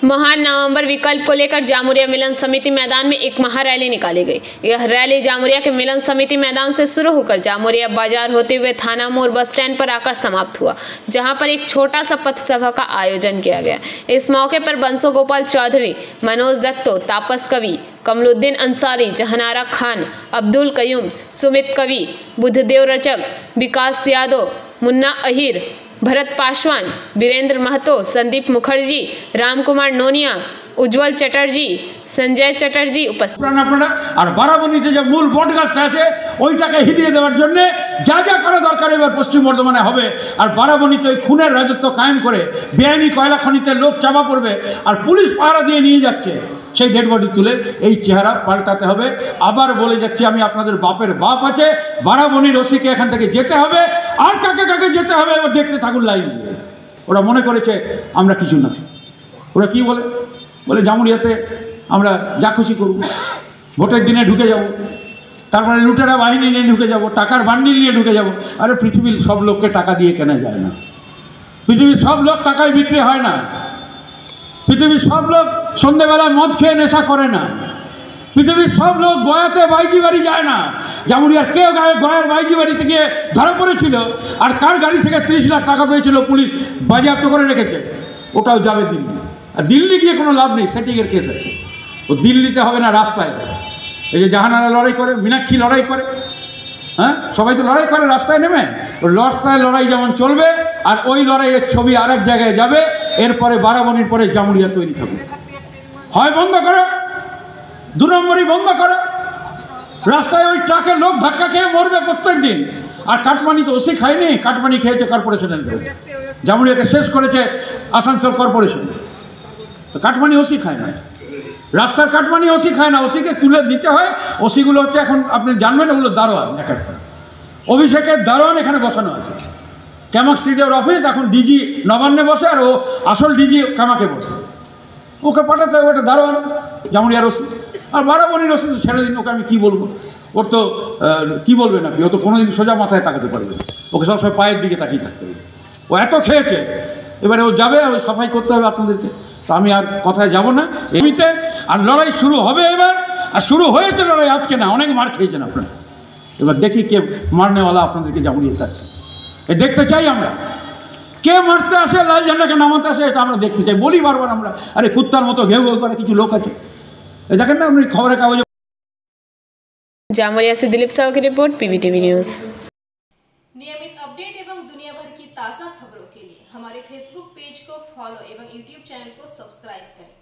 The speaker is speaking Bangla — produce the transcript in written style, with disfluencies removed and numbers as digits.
महान नवंबर विकल्प को लेकर जामुरिया मिलन समिति मैदान में एक महारैली निकाली गई। यह रैली जामुरिया के मिलन समिति मैदान से शुरू होकर जामुरिया बाजार होते हुए थाना मोड़ बस स्टैंड पर आकर समाप्त हुआ, जहां पर एक छोटा सा पथ सभा का आयोजन किया गया। इस मौके पर बंसो गोपाल चौधरी, मनोज दत्तो, तापस कवि, कमलुद्दीन अंसारी, जहानारा खान, अब्दुल कयूम, सुमित कवि, बुद्धदेव रचक, विकास यादव, मुन्ना अहिर, भरत पासवान, वीरेंद्र महतो, संदीप मुखर्जी, रामकुमार नोनिया, उज्जवल चटर्जी, संजय चटर्जी उपस्थित। और बाराबनीते जो मूल बट गाछटा आछे ओइटाके हिलिये देওয়ার জন্য যা যা করা দরকার এবার পশ্চিম বর্ধমানে হবে। আর বারাবনীতে ওই খুনের রাজত্ব কায়েম করে বেআইনি কয়লা খনিতে লোক চাপা পড়বে আর পুলিশ পাহারা দিয়ে নিয়ে যাচ্ছে, সেই ডেড বডি তুলে এই চেহারা পাল্টাতে হবে। আবার বলে যাচ্ছি, আমি আপনাদের বাপের বাপ আছে, বারাবনীর ওসিকে এখান থেকে যেতে হবে। আর কাকে কাকে যেতে হবে এবার দেখতে থাকুন লাইন দিয়ে। ওরা মনে করেছে আমরা কিছু না। ওরা কি বলে বলে জামুরিয়াতে আমরা যা খুশি করব, ভোটের দিনে ঢুকে যাব, তারপরে লুটেরা বাহিনী নিয়ে ঢুকে যাব, টাকার বান্ডিল নিয়ে ঢুকে যাব। আরে পৃথিবীর সব লোককে টাকা দিয়ে কেনা যায় না, পৃথিবীর সব লোক টাকায় বিক্রি হয় না, পৃথিবীর সব লোক সন্ধ্যেবেলা মদ খেয়ে নেশা করে না, পৃথিবীর সব লোক গয়াতে বাইজি বাড়ি যায় না। জামুরিয়ার কেউ গয়ার বাইজি বাড়িতে গিয়ে ধরা পড়েছিল আর কার গাড়ি থেকে 30 লাখ টাকা পেয়েছিল পুলিশ বাজেয়াপ্ত করে রেখেছে, ওটাও যাবে দিল্লি। আর দিল্লি গিয়ে কোনো লাভ নেই, সেটিংয়ের কেস আছে। ও দিল্লিতে হবে না, রাস্তায়। এই যে জাহানারা লড়াই করে, মীনাক্ষী লড়াই করে, হ্যাঁ সবাই তো লড়াই করে রাস্তায় নেমে। ওই রাস্তায় লড়াই যেমন চলবে আর ওই লড়াইয়ের ছবি আরেক জায়গায় যাবে। এরপরে বারাবনীর পরে জামুরিয়া তৈরি থাকবে। হয় বন্ধ করো, 2 নম্বরই বন্ধ করো। রাস্তায় ওই ট্রাকের লোক ধাক্কা খেয়ে মরবে প্রত্যেক দিন। আর কাটমানি তো ওসি খায়নি, কাটমানি খেয়েছে কর্পোরেশনের লোক। জামুরিয়াকে শেষ করেছে আসানসোল কর্পোরেশন। তো কাটমানি ওসি খায় না, রাস্তার কাটমানি ওসি খায় না, ওসিকে তুলে দিতে হয়। ওসিগুলো হচ্ছে এখন আপনি জানবেন ওগুলো দারোয়ান। এক একটা অভিষেকের দারোয়ান এখানে বসানো আছে। ক্যামাক স্ট্রিটের অফিস এখন ডিজি নবান্নে বসে আর ও আসল ডিজি কামাকে বসে। ওকে পাঠাতে হবে, ওটা দারোয়ান জামুরিয়ার ওসি। আর বারাবনীর ওসি তো ছেড়ে দিন, ওকে আমি কী বলবো। ওর তো কী বলবেন আপনি, ও তো কোনোদিন সোজা মাথায় তাকাতে পারবে না, ওকে সবসময় পায়ের দিকে তাকিয়ে থাকতে হবে। ও এত খেয়েছে, এবারে ও যাবে, ওই সাফাই করতে হবে আপনাদেরকে। তো আমি আর কথায় যাব না এমনিতে। আর লড়াই শুরু হবে এবার, আর শুরু হয়েছে লড়াই, আজকে না, অনেক মার খেয়েছেন আপনারা। এবার দেখি কে মারনেওয়ালা আপনাদেরকে জামুরিয়াতে আছে। এ দেখতে চাই আমরা, কে মারতে আসে, লাল ঝান্ডাকে নামাতে আসে, এটা আমরা দেখতে চাই। বলি বারবার আমরা, আরে কুত্তার মতো ঘেউ ঘেউ করে কিছু লোক আছে। দেখেন না আপনি খবরের কাগজে। जामुरिया से दिलीप साहू की रिपोर्ट, पीवीटीवी न्यूज। नियमित अपडेट एवं दुनिया भर की ताज़ा खबरों के लिए हमारे फेसबुक पेज को फॉलो एवं यूट्यूब चैनल को सब्सक्राइब करें।